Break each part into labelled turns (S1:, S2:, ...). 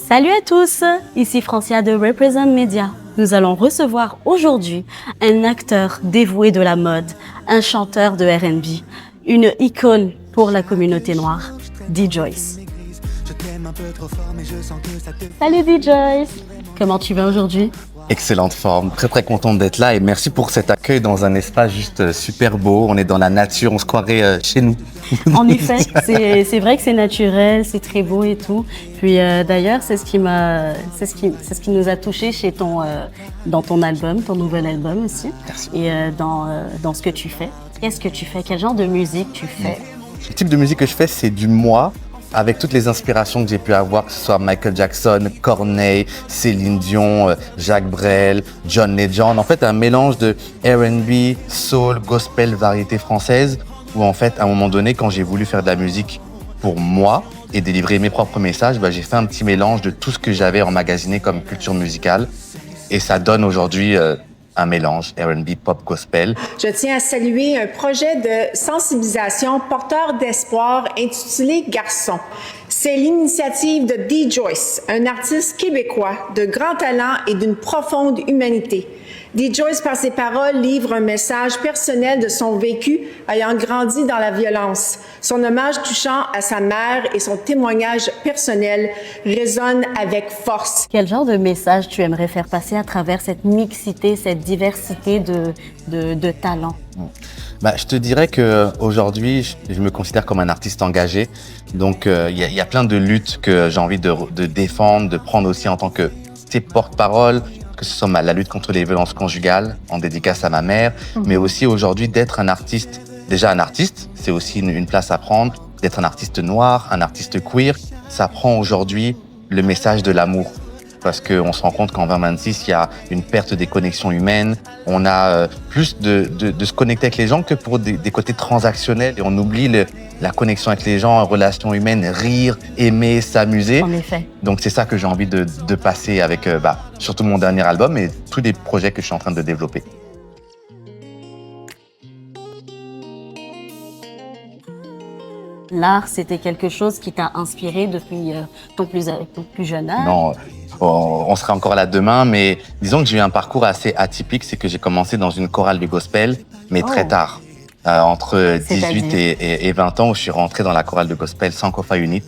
S1: Salut à tous, ici Francia de Represent Media. Nous allons recevoir aujourd'hui un acteur dévoué de la mode, un chanteur de R&B, une icône pour la communauté noire, D-Joyce. Salut D-Joyce, comment tu vas aujourd'hui?
S2: Excellente forme, très très contente d'être là et merci pour cet accueil dans un espace juste super beau. On est dans la nature, on se croirait chez nous.
S1: En effet, c'est vrai que c'est naturel, c'est très beau et tout. Puis d'ailleurs, c'est ce qui nous a touchés chez dans ton album, ton nouvel album aussi.
S2: Merci.
S1: Et dans ce que tu fais. Qu'est-ce que tu fais? Quel genre de musique tu fais?
S2: Le type de musique que je fais, c'est du moi, avec toutes les inspirations que j'ai pu avoir, que ce soit Michael Jackson, Corneille, Céline Dion, Jacques Brel, John Legend. En fait, un mélange de R&B, soul, gospel, variété française, où en fait, à un moment donné, quand j'ai voulu faire de la musique pour moi et délivrer mes propres messages, j'ai fait un petit mélange de tout ce que j'avais emmagasiné comme culture musicale. Et ça donne aujourd'hui un mélange R&B, pop, gospel.
S3: Je tiens à saluer un projet de sensibilisation porteur d'espoir intitulé Garçon. C'est l'initiative de D-Joyce, un artiste québécois de grand talent et d'une profonde humanité. D-Joyce, par ses paroles, livre un message personnel de son vécu ayant grandi dans la violence. Son hommage touchant à sa mère et son témoignage personnel résonnent avec force.
S1: Quel genre de message tu aimerais faire passer à travers cette mixité, cette diversité de talents?
S2: Je te dirais qu'aujourd'hui, je me considère comme un artiste engagé. Donc, il y a plein de luttes que j'ai envie de défendre, de prendre aussi en tant que porte-parole, que ce soit la lutte contre les violences conjugales, en dédicace à ma mère, mais aussi aujourd'hui d'être un artiste. Déjà un artiste, c'est aussi une place à prendre, d'être un artiste noir, un artiste queer. Ça prend aujourd'hui le message de l'amour. Parce qu'on se rend compte qu'en 2026, il y a une perte des connexions humaines. On a plus de se connecter avec les gens que pour des côtés transactionnels. Et on oublie la connexion avec les gens, relations humaines, rire, aimer, s'amuser.
S1: En effet.
S2: Donc c'est ça que j'ai envie de passer avec surtout mon dernier album et tous les projets que je suis en train de développer.
S1: L'art, c'était quelque chose qui t'a inspiré depuis ton plus jeune âge?
S2: Non, on sera encore là demain, mais disons que j'ai eu un parcours assez atypique. C'est que j'ai commencé dans une chorale de gospel, mais très tard. Entre 18 et 20 ans, où je suis rentré dans la chorale de gospel Sankofa Unit.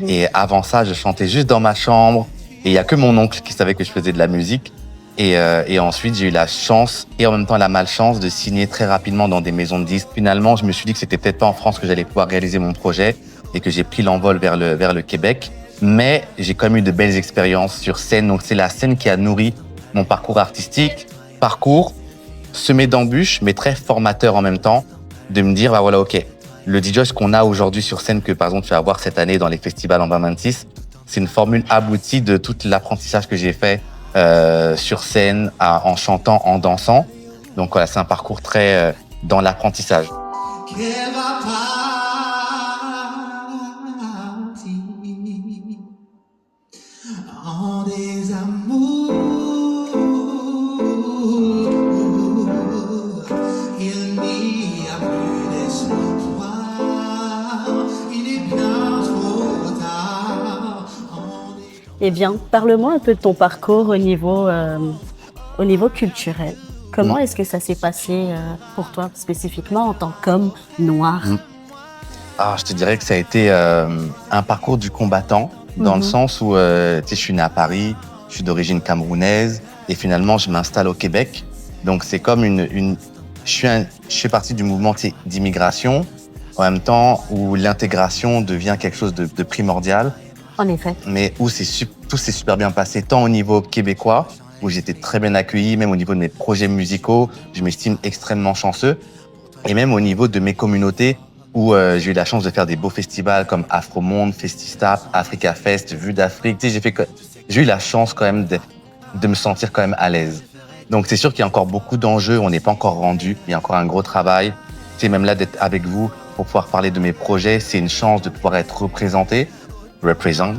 S2: Et avant ça, je chantais juste dans ma chambre. Et il n'y a que mon oncle qui savait que je faisais de la musique. Et ensuite, j'ai eu la chance et en même temps la malchance de signer très rapidement dans des maisons de disques. Finalement, je me suis dit que c'était peut-être pas en France que j'allais pouvoir réaliser mon projet et que j'ai pris l'envol vers le Québec. Mais j'ai quand même eu de belles expériences sur scène. Donc, c'est la scène qui a nourri mon parcours artistique. Parcours semé d'embûches, mais très formateur en même temps, de me dire, voilà, OK, le D-Joyce qu'on a aujourd'hui sur scène, que par exemple, tu vas voir cette année dans les festivals en 2026, c'est une formule aboutie de tout l'apprentissage que j'ai fait sur scène, en chantant, en dansant. Donc voilà, c'est un parcours très dans l'apprentissage.
S1: Eh bien, parle-moi un peu de ton parcours au niveau culturel. Comment est-ce que ça s'est passé pour toi, spécifiquement en tant qu'homme noir?
S2: Je te dirais que ça a été un parcours du combattant, dans le sens où je suis né à Paris, je suis d'origine camerounaise, et finalement, je m'installe au Québec. Donc, c'est comme je fais partie du mouvement d'immigration, en même temps où l'intégration devient quelque chose de primordial.
S1: En effet.
S2: Mais où tout s'est super bien passé, tant au niveau québécois, où j'étais très bien accueilli, même au niveau de mes projets musicaux, je m'estime extrêmement chanceux, et même au niveau de mes communautés, où j'ai eu la chance de faire des beaux festivals comme Afromonde, Festistar, Africa Fest, Vue d'Afrique. J'ai eu la chance quand même de me sentir quand même à l'aise. Donc c'est sûr qu'il y a encore beaucoup d'enjeux, on n'est pas encore rendu, il y a encore un gros travail. Même là d'être avec vous pour pouvoir parler de mes projets, c'est une chance de pouvoir être représenté. Represent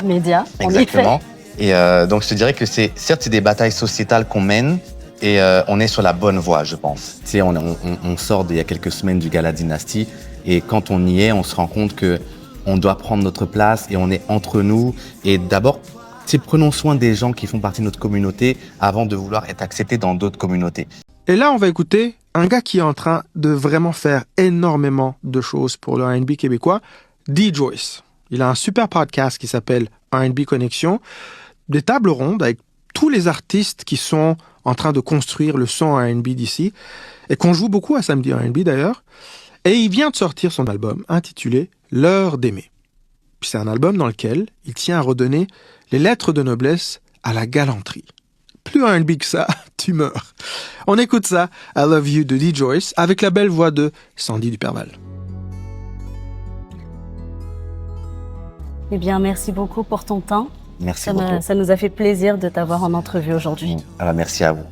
S1: Media.
S2: Exactement. Et donc je te dirais que c'est des batailles sociétales qu'on mène et on est sur la bonne voie, je pense. On sort d'il y a quelques semaines du Gala Dynasty et quand on y est, on se rend compte que on doit prendre notre place et on est entre nous. Et d'abord, prenons soin des gens qui font partie de notre communauté avant de vouloir être acceptés dans d'autres communautés.
S4: Et là, on va écouter un gars qui est en train de vraiment faire énormément de choses pour le R&B québécois, D-Joyce. Il a un super podcast qui s'appelle R&B Connexion, des tables rondes avec tous les artistes qui sont en train de construire le son R&B d'ici, et qu'on joue beaucoup à Samedi R&B d'ailleurs. Et il vient de sortir son album intitulé « L'heure d'aimer ». C'est un album dans lequel il tient à redonner les lettres de noblesse à la galanterie. Plus R&B que ça, tu meurs. On écoute ça, I Love You de D-Joyce, avec la belle voix de Sandy Duperval.
S1: Eh bien, merci beaucoup pour ton temps.
S2: Merci beaucoup.
S1: Ça nous a fait plaisir de t'avoir en entrevue aujourd'hui.
S2: Alors, merci à vous.